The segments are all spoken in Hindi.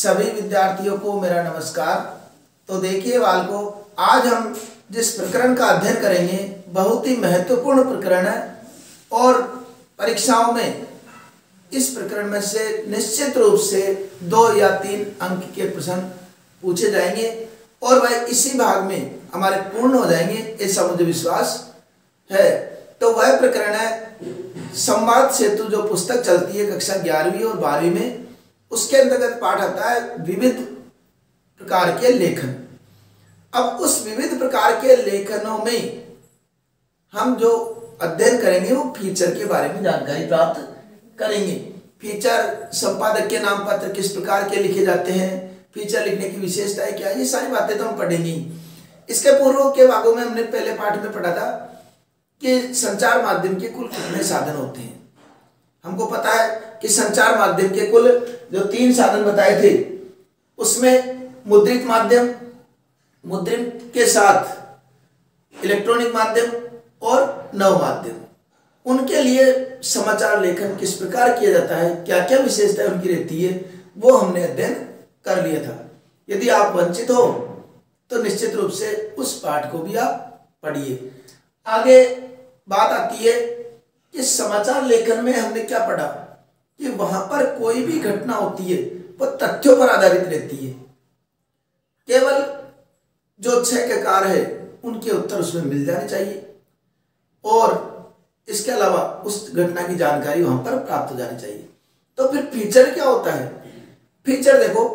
सभी विद्यार्थियों को मेरा नमस्कार। तो देखिए बालको, आज हम जिस प्रकरण का अध्ययन करेंगे बहुत ही महत्वपूर्ण प्रकरण है और परीक्षाओं में इस प्रकरण में से निश्चित रूप से 2 या 3 अंक के प्रश्न पूछे जाएंगे और वह इसी भाग में हमारे पूर्ण हो जाएंगे, ऐसा मुझे विश्वास है। तो वह प्रकरण है संवाद सेतु, जो पुस्तक चलती है कक्षा 11वीं और 12वीं में, उसके अंतर्गत पाठ आता है विविध प्रकार के लेखन। अब उस विविध प्रकार के लेखनों में हम जो अध्ययन करेंगे वो फीचर के बारे में जानकारी प्राप्त करेंगे। फीचर, संपादक के नाम पत्र किस प्रकार के लिखे जाते हैं, फीचर लिखने की विशेषताएं क्या है, ये सारी बातें तो हम पढ़ेंगे। इसके पूर्व के भागों में हमने पहले पाठ में पढ़ा था कि संचार माध्यम के कुल कितने साधन होते हैं। हमको पता है कि संचार माध्यम के कुल जो 3 साधन बताए थे, उसमें मुद्रित माध्यम, मुद्रित के साथ इलेक्ट्रॉनिक माध्यम और नव माध्यम, उनके लिए समाचार लेखन किस प्रकार किया जाता है, क्या क्या विशेषताएं उनकी रहती है, वो हमने अध्ययन कर लिया था। यदि आप वंचित हो तो निश्चित रूप से उस पाठ को भी आप पढ़िए। आगे बात आती है कि समाचार लेखन में हमने क्या पढ़ा कि वहां पर कोई भी घटना होती है वो तथ्यों पर आधारित रहती है। केवल जो 6 ककार है उनके उत्तर उसमें मिल जाने चाहिए और इसके अलावा उस घटना की जानकारी वहां पर प्राप्त हो जानी चाहिए। तो फिर फीचर क्या होता है? फीचर देखो,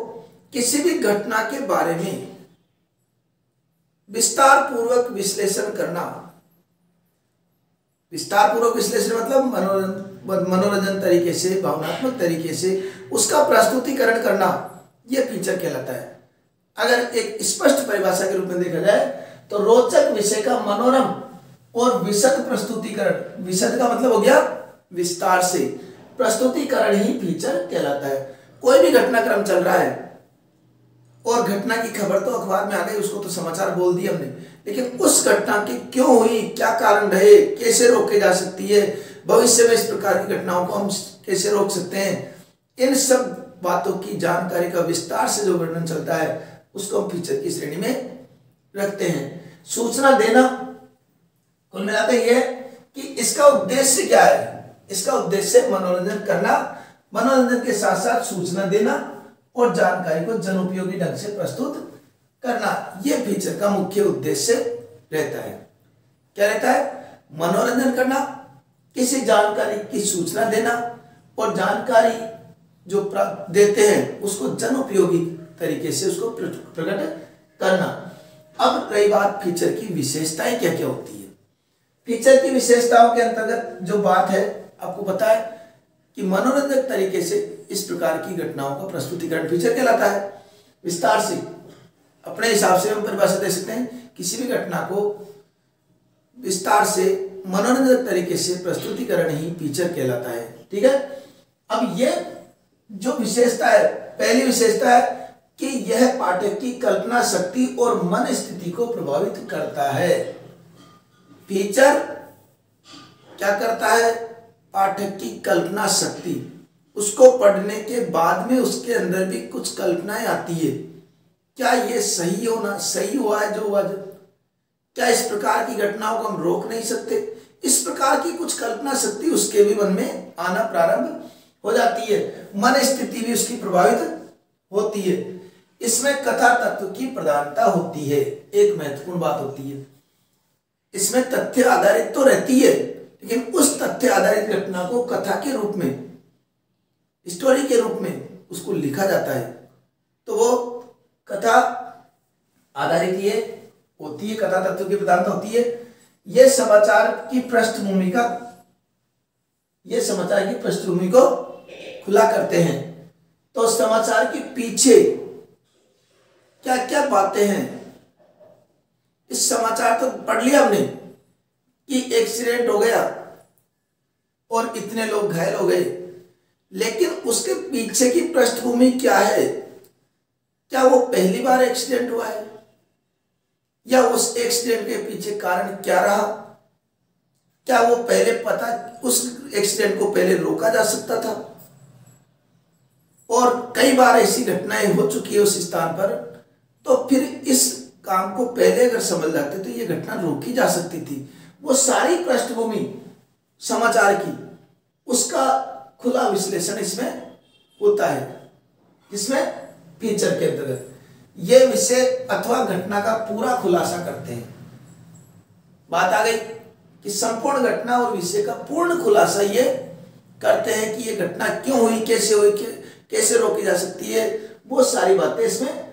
किसी भी घटना के बारे में विस्तार पूर्वक विश्लेषण करना। विस्तार पूर्वक विश्लेषण मतलब मनोरंजन तरीके से, भावनात्मक तरीके से उसका प्रस्तुतिकरण करना, यह फीचर कहलाता है। अगर एक स्पष्ट परिभाषा के रूप में देखा जाए तो रोचक विषय का मनोरम और विशद प्रस्तुतिकरण, विशद का मतलब हो गया विस्तार से, प्रस्तुतिकरण ही फीचर कहलाता है। कोई भी घटनाक्रम चल रहा है और घटना की खबर तो अखबार में आ गई, उसको तो समाचार बोल दिए हमने, लेकिन उस घटना की क्यों हुई, क्या कारण रहे, कैसे रोके जा सकती है, भविष्य में इस प्रकार की घटनाओं को हम कैसे रोक सकते हैं, इन सब बातों की जानकारी का विस्तार से जो वर्णन चलता है उसको हम फीचर की श्रेणी में रखते हैं। सूचना देना, कुल मिलाकर यह कि इसका उद्देश्य क्या है? इसका उद्देश्य मनोरंजन करना, मनोरंजन के साथ साथ सूचना देना और जानकारी को जनोपयोगी ढंग से प्रस्तुत करना, यह फीचर का मुख्य उद्देश्य रहता है। क्या रहता है? मनोरंजन करना, किसी जानकारी की सूचना देना और जानकारी जो देते हैं उसको जनोपयोगी तरीके से उसको प्रकट करना। अब रही बात फीचर की विशेषताएं क्या क्या होती है। फीचर की विशेषताओं के अंतर्गत जो बात है, आपको पता है कि मनोरंजक तरीके से इस प्रकार की घटनाओं का प्रस्तुतिकरण फीचर कहलाता है। विस्तार से अपने हिसाब से हम परिभाषा दे सकते हैं, किसी भी घटना को विस्तार से मनोरंजक तरीके से प्रस्तुतिकरण ही फीचर कहलाता है। ठीक है। अब यह जो विशेषता है, पहली विशेषता है कि यह पाठक की कल्पना शक्ति और मन स्थिति को प्रभावित करता है। फीचर क्या करता है? पाठक की कल्पना शक्ति, उसको पढ़ने के बाद में उसके अंदर भी कुछ कल्पनाएं आती है, क्या ये सही हुआ है जो हुआ, क्या इस प्रकार की घटनाओं को हम रोक नहीं सकते, इस प्रकार की कुछ कल्पना शक्ति उसके भी मन में आना प्रारंभ हो जाती है। मन स्थिति भी उसकी प्रभावित होती है। इसमें कथा तत्व की प्रधानता होती है, एक महत्वपूर्ण बात होती है। इसमें तथ्य आधारित तो रहती है, लेकिन उस तथ्य आधारित घटना को कथा के रूप में, स्टोरी के रूप में उसको लिखा जाता है, तो वो कथा आधारित ये होती है, कथा तत्व की प्रधानता होती है। ये समाचार की पृष्ठभूमि को खुला करते हैं। तो समाचार के पीछे क्या क्या बातें हैं, इस समाचार तो पढ़ लिया हमने कि एक्सीडेंट हो गया और इतने लोग घायल हो गए, लेकिन उसके पीछे की पृष्ठभूमि क्या है? क्या वो पहली बार एक्सीडेंट हुआ है, या उस एक्सीडेंट के पीछे कारण क्या रहा, क्या वो पहले उस एक्सीडेंट को पहले रोका जा सकता था, और कई बार ऐसी घटनाएं हो चुकी है उस स्थान पर, तो फिर इस काम को पहले अगर समझ जाते तो ये घटना रोकी जा सकती थी। वो सारी पृष्ठभूमि समाचार की, उसका खुला विश्लेषण इसमें होता है, जिसमें फीचर के अंतर्गत ये विषय अथवा घटना का पूरा खुलासा करते हैं। बात आ गई कि संपूर्ण घटना और विषय का पूर्ण खुलासा ये करते हैं कि ये घटना क्यों हुई, कैसे हुई, कैसे रोकी जा सकती है, वो सारी बातें इसमें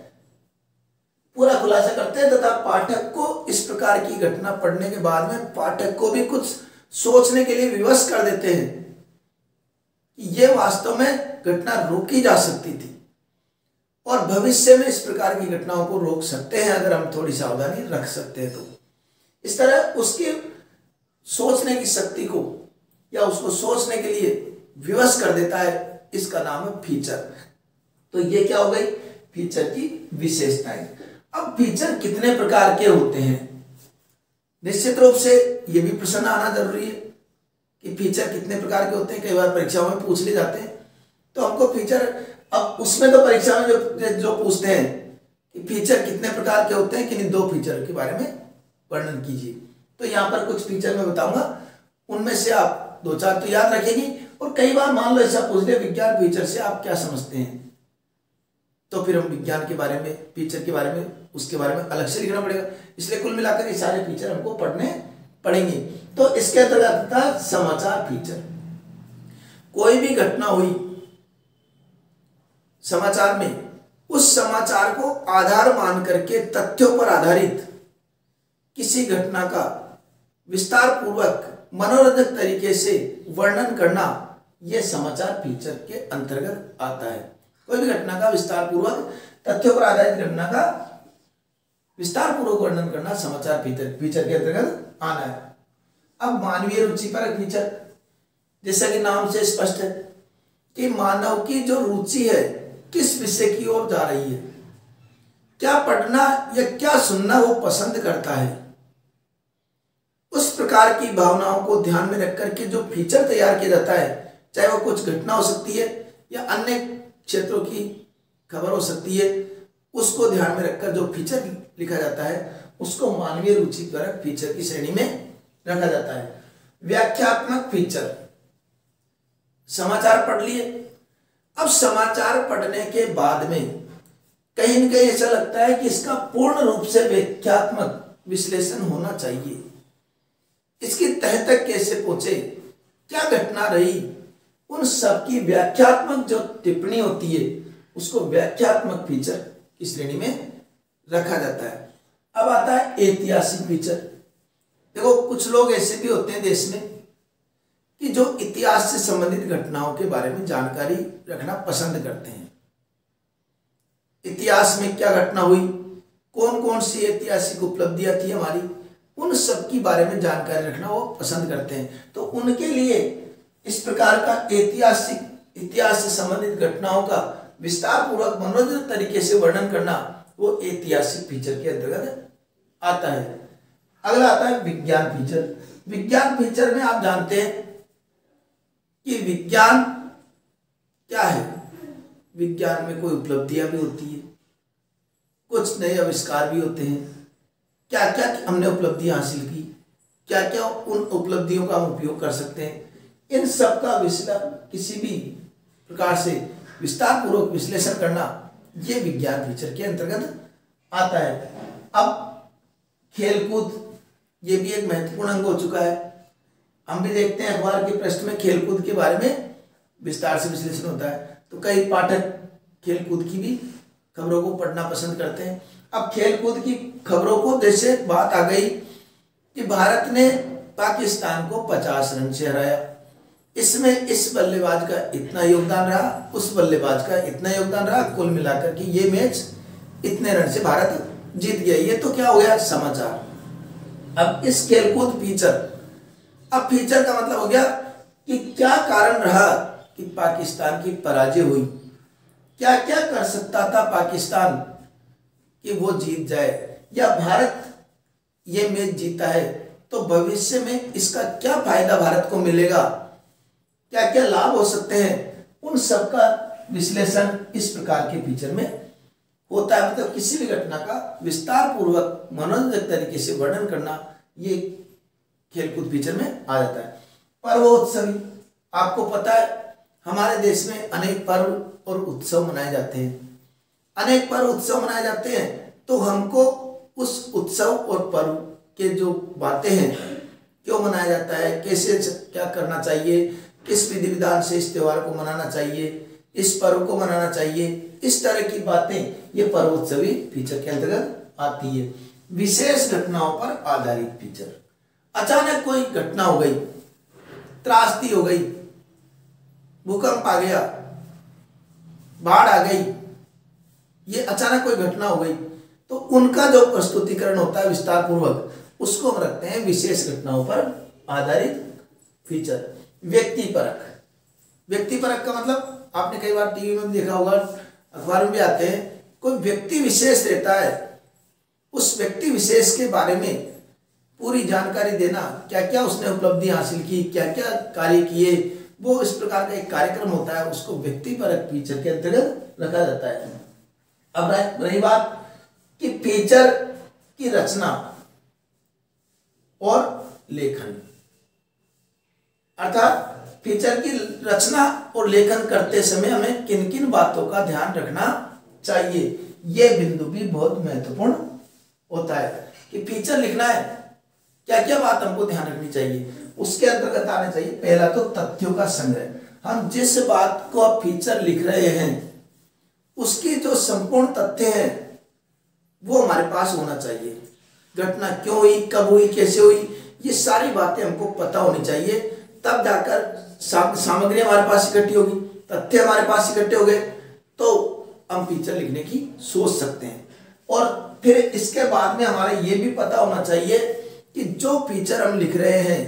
पूरा खुलासा करते हैं। तथा पाठक को इस प्रकार की घटना पढ़ने के बाद में पाठक को भी कुछ सोचने के लिए विवश कर देते हैं कि ये वास्तव में घटना रोकी जा सकती थी और भविष्य में इस प्रकार की घटनाओं को रोक सकते हैं अगर हम थोड़ी सावधानी रख सकते हैं तो। इस तरह उसकी सोचने की शक्ति को या उसको सोचने के लिए विवश कर देता है, इसका नाम है फीचर। तो ये क्या हो गई, फीचर की विशेषताएं। अब फीचर कितने प्रकार के होते हैं, निश्चित रूप से ये भी प्रश्न आना जरूरी है कि फीचर कितने प्रकार के होते हैं। कई बार परीक्षाओं में पूछ ले जाते हैं, तो हमको फीचर, अब उसमें तो परीक्षा में जो पूछते हैं कि फीचर कितने प्रकार के होते हैं, किन्हीं 2 फीचर के बारे में वर्णन कीजिए। तो यहाँ पर कुछ फीचर मैं बताऊंगा, उनमें से आप 2-4 तो याद रखेंगे। और कई बार मान लो ऐसा पूछ ले विज्ञान फीचर से आप क्या समझते हैं, तो फिर हम विज्ञान के बारे में, फीचर के बारे में, उसके बारे में अलग से लिखना पड़ेगा। इसलिए कुल मिलाकर ये सारे फीचर हमको पढ़ने पड़ेंगे। तो इसके अंतर्गत था समाचार फीचर। कोई भी घटना हुई समाचार में, उस समाचार को आधार मान करके तथ्यों पर आधारित किसी घटना का विस्तार पूर्वक मनोरंजक तरीके से वर्णन करना, यह समाचार फीचर के अंतर्गत आता है। कोई भी घटना का विस्तार पूर्वक, तथ्यों पर आधारित घटना का विस्तार पूर्वक वर्णन करना समाचार फीचर के अंतर्गत आना है। अब मानवीय रुचि पर फीचर, जैसा कि नाम से स्पष्ट है कि मानव की जो रुचि है किस विषय की ओर जा रही है, क्या पढ़ना या क्या सुनना वो पसंद करता है, उस प्रकार की भावनाओं को ध्यान में रख करके जो फीचर तैयार किया जाता है, चाहे वो कुछ घटना हो सकती है या अन्य क्षेत्रों की खबर हो सकती है, उसको ध्यान में रखकर जो फीचर लिखा जाता है उसको मानवीय रुचि परक फीचर की श्रेणी में रखा जाता है। व्याख्यात्मक फीचर, समाचार पढ़ लिए। अब समाचार पढ़ने के बाद में कहीं न कहीं ऐसा लगता है कि इसका पूर्ण रूप से व्याख्यात्मक विश्लेषण होना चाहिए। इसकी तह तक कैसे पहुंचे, क्या घटना रही, उन सब की व्याख्यात्मक जो टिप्पणी होती है उसको व्याख्यात्मक फीचर की श्रेणी में रखा जाता है। अब आता है ऐतिहासिक फीचर। देखो कुछ लोग ऐसे भी होते हैं देश में कि जो इतिहास से संबंधित घटनाओं के बारे में जानकारी रखना पसंद करते हैं। इतिहास में क्या घटना हुई, कौन कौन सी ऐतिहासिक उपलब्धियां थी हमारी, उन सब की बारे में जानकारी रखना वो पसंद करते हैं। तो उनके लिए इस प्रकार का इतिहास से संबंधित घटनाओं का विस्तार पूर्वक मनोरंजक तरीके से वर्णन करना वो ऐतिहासिक फीचर के अंतर्गत आता है। अगला आता है विज्ञान फीचर। विज्ञान फीचर में आप जानते हैं कि विज्ञान क्या है, विज्ञान में कोई उपलब्धियां भी होती है, कुछ नए आविष्कार भी होते हैं, क्या क्या हमने उपलब्धियां हासिल की, क्या क्या उन उपलब्धियों का हम उपयोग कर सकते हैं, इन सब का किसी भी प्रकार से विस्तार पूर्वक विश्लेषण करना ये विज्ञान फीचर के अंतर्गत आता है। अब खेलकूद, ये भी एक महत्वपूर्ण अंग हो चुका है। हम भी देखते हैं अखबार के पृष्ठ में खेलकूद के बारे में विस्तार से विश्लेषण होता है, तो कई पाठक खेलकूद की भी खबरों को पढ़ना पसंद करते हैं। अब खेलकूद की खबरों को, जैसे बात आ गई कि भारत ने पाकिस्तान को 50 रन से हराया, इसमें इस बल्लेबाज का इतना योगदान रहा, उस बल्लेबाज का इतना योगदान रहा, कुल मिलाकर के ये मैच इतने रन से भारत जीत गया। ये तो क्या हो गया, समाचार। अब इस खेलकूद फीचर, अब फीचर का मतलब हो गया कि क्या कारण रहा कि पाकिस्तान की पराजय हुई, क्या क्या कर सकता था पाकिस्तान कि वो जीत जाए, या भारत ये मैच जीता है तो भविष्य में इसका क्या फायदा भारत को मिलेगा, क्या क्या लाभ हो सकते हैं, उन सब का विश्लेषण इस प्रकार के फीचर में होता है। मतलब किसी भी घटना का विस्तार पूर्वक मनोरंजक तरीके से वर्णन करना ये खेलकूद फीचर में आ जाता है। पर्वोत्सवी, आपको पता है हमारे देश में अनेक पर्व और उत्सव मनाए जाते हैं। अनेक पर्व उत्सव मनाए जाते हैं, तो हमको उस उत्सव और पर्व के जो बातें हैं, क्यों मनाया जाता है, कैसे क्या करना चाहिए, किस विधि विधान से इस त्योहार को मनाना चाहिए, इस पर्व को मनाना चाहिए, इस तरह की बातें ये पर्वोत्सवी फीचर के अंतर्गत आती है। विशेष घटनाओं पर आधारित फीचर, अचानक कोई घटना हो गई, त्रासदी हो गई, भूकंप आ गया, बाढ़ आ गई, ये अचानक कोई घटना हो गई, तो उनका जो प्रस्तुतिकरण होता है विस्तार पूर्वक, उसको हम रखते हैं विशेष घटनाओं पर आधारित फीचर। व्यक्तिपरक, व्यक्तिपरक का मतलब आपने कई बार टीवी में भी देखा होगा, अखबार में भी आते हैं, कोई व्यक्ति विशेष रहता है, उस व्यक्ति विशेष के बारे में पूरी जानकारी देना, क्या क्या उसने उपलब्धि हासिल की, क्या क्या कार्य किए, वो इस प्रकार का एक कार्यक्रम होता है, उसको व्यक्तिपरक फीचर के अंतर्गत रखा जाता है। अब रही बात कि फीचर की रचना और लेखन, अर्थात फीचर की रचना और लेखन करते समय हमें किन किन बातों का ध्यान रखना चाहिए, यह बिंदु भी बहुत महत्वपूर्ण होता है कि फीचर लिखना है, क्या क्या बात हमको ध्यान रखनी चाहिए, उसके अंतर्गत आना चाहिए। पहला तो तथ्यों का संग्रह, हम जिस बात को आप फीचर लिख रहे हैं उसकी जो संपूर्ण तथ्य हैं वो हमारे पास होना चाहिए। घटना क्यों हुई, कब हुई, कैसे हुई, ये सारी बातें हमको पता होनी चाहिए, तब जाकर सामग्री हमारे पास इकट्ठी होगी, तथ्य हमारे पास इकट्ठे हो गए, तो हम फीचर लिखने की सोच सकते हैं। और फिर इसके बाद में हमारा ये भी पता होना चाहिए कि जो फीचर हम लिख रहे हैं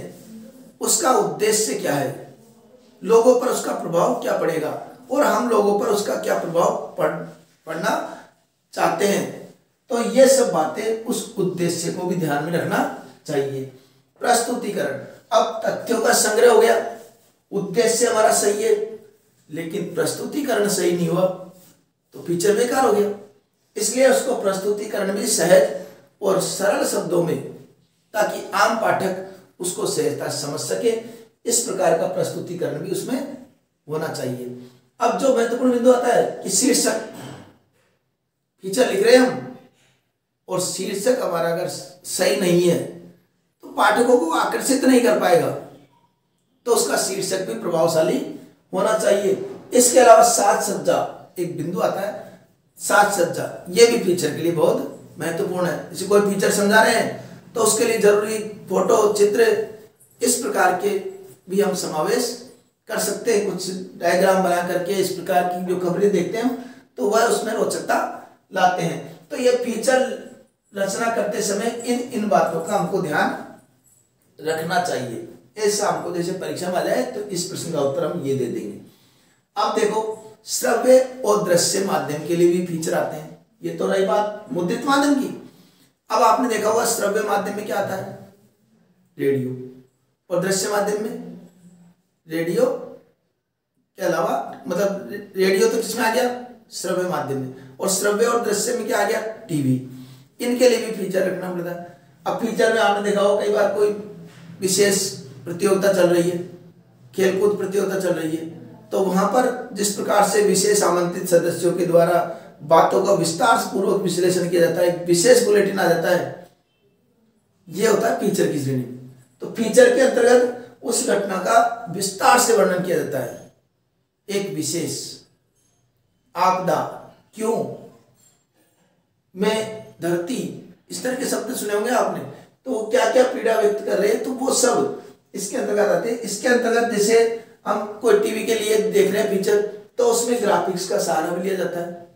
उसका उद्देश्य क्या है, लोगों पर उसका प्रभाव क्या पड़ेगा और हम लोगों पर उसका क्या प्रभाव पड़ना चाहते हैं। तो ये सब बातें उस उद्देश्य को भी ध्यान में रखना चाहिए। प्रस्तुतिकरण, अब तथ्यों का संग्रह हो गया, उद्देश्य हमारा सही है, लेकिन प्रस्तुतिकरण सही नहीं हुआ तो फीचर बेकार हो गया। इसलिए उसको प्रस्तुतिकरण भी सहज और सरल शब्दों में, ताकि आम पाठक उसको सहजता समझ सके, इस प्रकार का प्रस्तुतिकरण भी उसमें होना चाहिए। अब जो महत्वपूर्ण बिंदु आता है कि शीर्षक, फीचर लिख रहे हैं हम और शीर्षक हमारा अगर सही नहीं है तो पाठकों को आकर्षित नहीं कर पाएगा, तो उसका शीर्षक भी प्रभावशाली होना चाहिए। इसके अलावा साज सज्जा, एक बिंदु आता है साज सज्जा, ये भी फीचर के लिए बहुत महत्वपूर्ण है। जैसे कोई फीचर समझा रहे हैं तो उसके लिए जरूरी फोटो, चित्र, इस प्रकार के भी हम समावेश कर सकते हैं। कुछ डायग्राम बना करके इस प्रकार की जो खबरें देखते हैं तो वह उसमें रोचकता लाते हैं। तो ये फीचर रचना करते समय इन बातों का हमको ध्यान रखना चाहिए। ऐसा हमको जैसे परीक्षा में आ जाए तो इस प्रश्न का उत्तर हम ये दे देंगे। अब देखो, श्रव्य और दृश्य माध्यम के लिए भी फीचर आते हैं। ये तो रही बात मुद्रित माध्यम की। अब आपने देखा होगा श्रव्य माध्यम में क्या आता है, रेडियो, और दृश्य माध्यम में रेडियो के अलावा, मतलब रेडियो तो किसमें आ गया, श्रव्य माध्यम में, और श्रव्य और दृश्य में क्या आ गया, टीवी। इनके लिए भी फीचर रखना पड़ता है। अब फीचर में आपने देखा होगा कई बार कोई विशेष प्रतियोगिता चल रही है, खेलकूद प्रतियोगिता चल रही है, तो वहां पर जिस प्रकार से विशेष आमंत्रित सदस्यों के द्वारा बातों का विस्तार पूर्वक विश्लेषण किया जाता है, विशेष बुलेटिन आ जाता है, यह होता है फीचर की श्रेणी। तो फीचर के अंतर्गत उस घटना का विस्तार से वर्णन किया जाता है। एक विशेष आपदा, क्यों, में, धरती, इस तरह के शब्द सुने होंगे आपने, तो क्या क्या पीड़ा व्यक्त कर रहे हैं, तो वो सब इसके अंतर्गत आते हैं। इसके अंतर्गत जैसे हम कोई टीवी के लिए देख रहे हैं फीचर, तो उसमें ग्राफिक्स का सहारा भी लिया जाता है।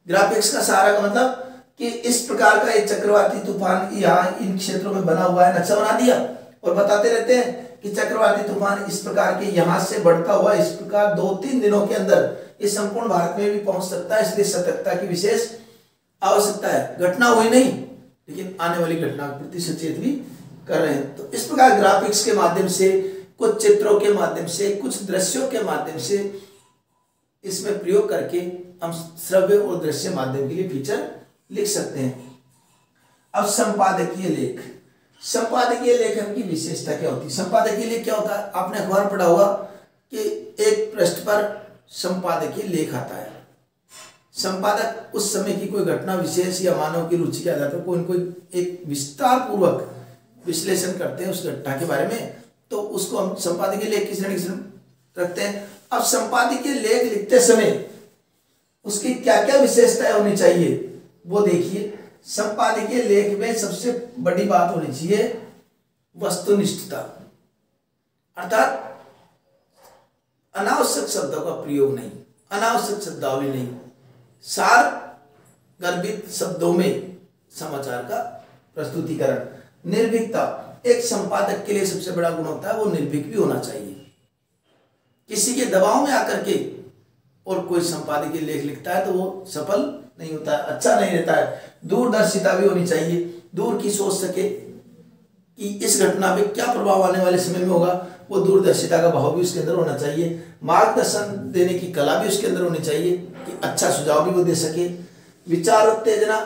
ग्राफिक्स का सहारा का मतलब कि इस प्रकार का एक चक्रवाती तूफान यहाँ इन क्षेत्रों में बना हुआ है, नक्शा बना दिया और बताते रहते हैं कि चक्रवाती तूफान इस प्रकार के यहाँ से बढ़ता हुआ इस प्रकार 2-3 दिनों के अंदर इस संपूर्ण भारत में भी पहुंच सकता है, इसलिए सतर्कता की विशेष आवश्यकता है। घटना हुई नहीं, लेकिन आने वाली घटना के प्रति सचेत भी कर रहे हैं। तो इस प्रकार ग्राफिक्स के माध्यम से, कुछ चित्रों के माध्यम से, कुछ दृश्यों के माध्यम से इसमें प्रयोग करके हम श्रव्य और दृश्य माध्यम के लिए फीचर लिख सकते हैं। अब संपादकीय लेख, संपादकीय लेखन की विशेषता क्या होती है? संपादकीय लेख क्या होता है? आपने अखबार पढ़ा होगा कि एक पृष्ठ पर संपादकीय लेख आता है। संपादक उस समय की कोई घटना विशेष या मानव की रुचि के आधार पर कोई एक विस्तार पूर्वक विश्लेषण करते हैं उस घटना के बारे में, तो उसको हम संपादकीय लेख की श्रेणी रखते हैं। अब संपादकीय लेख लिखते समय उसकी क्या क्या विशेषताएं होनी चाहिए वो देखिए। संपादकीय लेख में सबसे बड़ी बात होनी चाहिए वस्तुनिष्ठता, अर्थात अनावश्यक शब्दों का प्रयोग नहीं, अनावश्यक शब्दावली नहीं, सार गर्भित शब्दों में समाचार का प्रस्तुतिकरण। निर्भीकता, एक संपादक के लिए सबसे बड़ा गुण होता है वो निर्भीक भी होना चाहिए। किसी के दबाव में आकर के और कोई संपादकीय लेख लिखता है तो वो सफल नहीं होता है, अच्छा नहीं रहता है। दूरदर्शिता भी होनी चाहिए, दूर की सोच सके कि इस घटना पे क्या प्रभाव आने वाले समय में होगा, वो दूरदर्शिता का भाव भी उसके अंदर होना चाहिए। मार्गदर्शन देने की कला भी उसके अंदर होनी चाहिए कि अच्छा सुझाव भी वो दे सके। विचार उत्तेजना,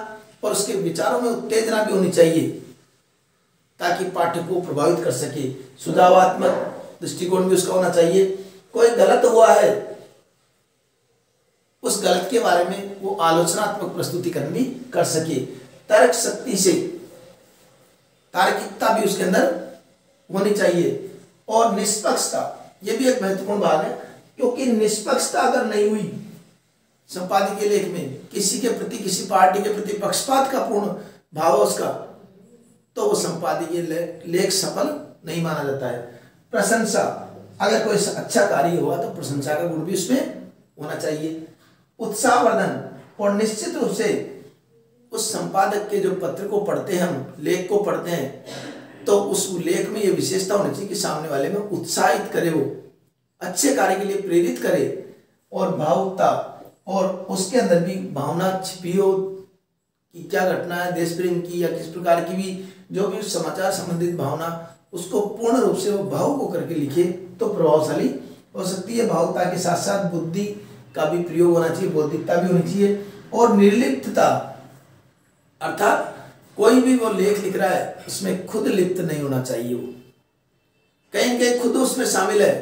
और उसके विचारों में उत्तेजना भी होनी चाहिए ताकि पाठक को प्रभावित कर सके। सुझावात्मक दृष्टिकोण भी उसका होना चाहिए। कोई गलत हुआ है उस गलत के बारे में वो आलोचनात्मक प्रस्तुतिकरण भी कर सके। तर्क शक्ति से, तार्किकता भी उसके अंदर होनी चाहिए। और निष्पक्षता, ये भी एक महत्वपूर्ण भाग है, क्योंकि निष्पक्षता अगर नहीं हुई संपादकीय लेख में, किसी के प्रति, किसी पार्टी के प्रति पक्षपात का पूर्ण भाव उसका, तो वो संपादकीय लेख सफल नहीं माना जाता है। प्रशंसा, अगर कोई अच्छा कार्य हुआ तो प्रशंसा का गुण भी उसमें होना चाहिए। उत्साहवर्धन, और निश्चित रूप से उस संपादक के जो पत्र को पढ़ते हैं हम, लेख को पढ़ते हैं, तो उस लेख में ये विशेषता होनी चाहिए कि सामने वाले में उत्साहित करे, वो अच्छे कार्य के लिए प्रेरित करे। और भावुकता, और उसके अंदर भी भावना छिपी हो कि क्या घटना है देश प्रेम की या किस प्रकार की भी जो भी समाचार संबंधित भावना, उसको पूर्ण रूप से वो भावुक होकर के लिखे तो प्रभावशाली हो सकती है। भावुकता के साथ साथ बुद्धि का भी प्रयोग होना चाहिए, बौद्धिकता भी होनी चाहिए। और निर्लिप्तता, अर्थात कोई भी वो लेख लिख रहा है उसमें खुद लिप्त नहीं होना चाहिए, वो कहीं कहीं खुद उसमें शामिल है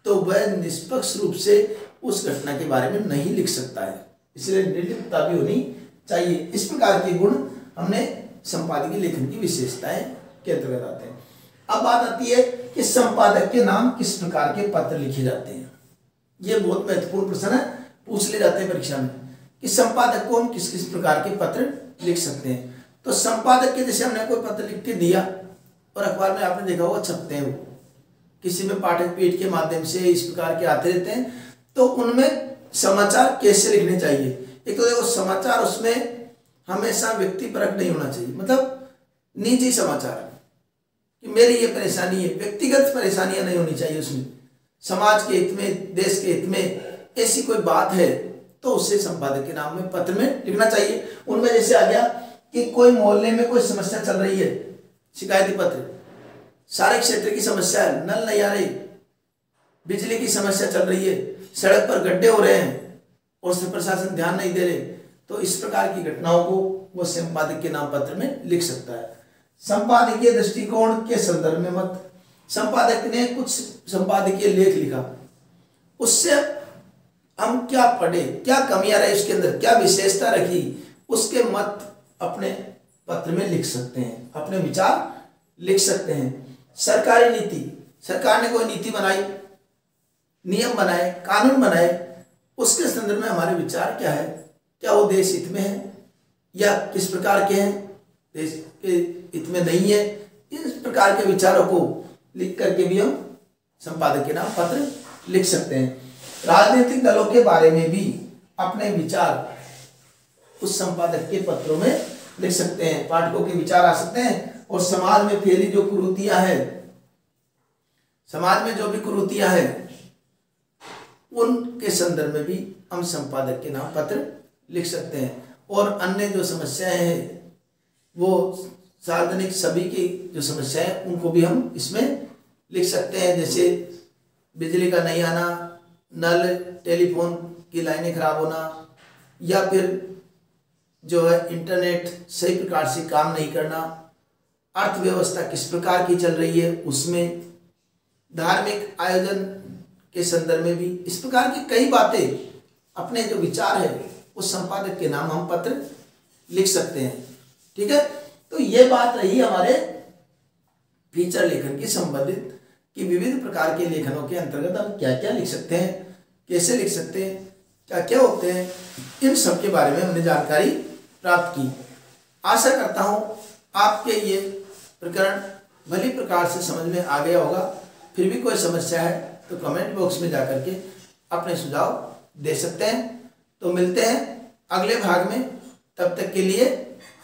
तो वह निष्पक्ष रूप से उस घटना के बारे में नहीं लिख सकता है, इसलिए निर्लिप्तता भी होनी चाहिए। इस प्रकार के गुण हमने संपादकीय लेखन की विशेषताएं के अंतर्गत आते हैं। अब बात आती है कि संपादक के नाम किस प्रकार के पत्र लिखे जाते हैं। ये बहुत महत्वपूर्ण प्रश्न है, पूछ ले जाते हैं परीक्षा में कि संपादक को हम किस किस प्रकार के पत्र लिख सकते हैं। तो संपादक के जैसे हमने कोई पत्र लिख के दिया और अखबार में आपने देखा होगा छपते हैं, वो किसी में पाठक पीठ के माध्यम से इस प्रकार के आते रहते हैं, तो उनमें समाचार कैसे लिखने चाहिए। एक तो देखो समाचार उसमें हमेशा व्यक्ति परक नहीं होना चाहिए, मतलब निजी समाचार कि मेरी ये परेशानी है, व्यक्तिगत परेशानियां नहीं होनी चाहिए उसमें। समाज के हित में, देश के हित में ऐसी कोई बात है तो उसे संपादक के नाम में पत्र में लिखना चाहिए। उनमें जैसे आ गया कि कोई मोहल्ले में कोई समस्या चल रही है, शिकायती पत्र, सारे क्षेत्र की समस्या है, नल नहीं आ रही, बिजली की समस्या चल रही है, सड़क पर गड्ढे हो रहे हैं और उससे प्रशासन ध्यान नहीं दे रहे, तो इस प्रकार की घटनाओं को वो संपादक के नाम पत्र में लिख सकता है। संपादकीय दृष्टिकोण के संदर्भ में मत, संपादक ने कुछ संपादकीय लेख लिखा, उससे हम क्या पढ़े, क्या कमियां रही उसके अंदर, क्या विशेषता रखी, उसके मत अपने पत्र में लिख सकते हैं, अपने विचार लिख सकते हैं। सरकारी नीति, सरकार ने कोई नीति बनाई, नियम बनाए, कानून बनाए, उसके संदर्भ में हमारे विचार क्या है, क्या वो देश हित में है या किस प्रकार के हैं, देश के हित में नहीं है, इस प्रकार के विचारों को लिख करके भी हम संपादक के नाम पत्र लिख सकते हैं। राजनीतिक दलों के बारे में भी अपने विचार उस संपादक के पत्रों में लिख सकते हैं, पाठकों के विचार आ सकते हैं। और समाज में फैली जो कुरीतियां हैं, समाज में जो भी कुरीतियां हैं, उनके संदर्भ में भी हम संपादक के नाम पत्र लिख सकते हैं। और अन्य जो समस्याएं हैं, वो सार्वजनिक सभी की जो समस्याएं, उनको भी हम इसमें लिख सकते हैं। जैसे बिजली का नहीं आना, नल टेलीफोन की लाइनें खराब होना, या फिर जो है इंटरनेट सही प्रकार से काम नहीं करना, अर्थव्यवस्था किस प्रकार की चल रही है उसमें, धार्मिक आयोजन के संदर्भ में भी, इस प्रकार की कई बातें, अपने जो विचार है उस संपादक के नाम हम पत्र लिख सकते हैं। ठीक है, तो ये बात रही हमारे फीचर लेखन की संबंधित कि विविध प्रकार के लेखनों के अंतर्गत हम क्या क्या लिख सकते हैं, कैसे लिख सकते हैं, क्या क्या होते हैं, इन सब के बारे में हमने जानकारी प्राप्त की। आशा करता हूँ आपके ये प्रकरण भली प्रकार से समझ में आ गया होगा। फिर भी कोई समस्या है तो कमेंट बॉक्स में जाकर के अपने सुझाव दे सकते हैं। तो मिलते हैं अगले भाग में, तब तक के लिए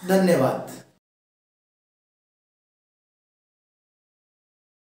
धन्यवाद।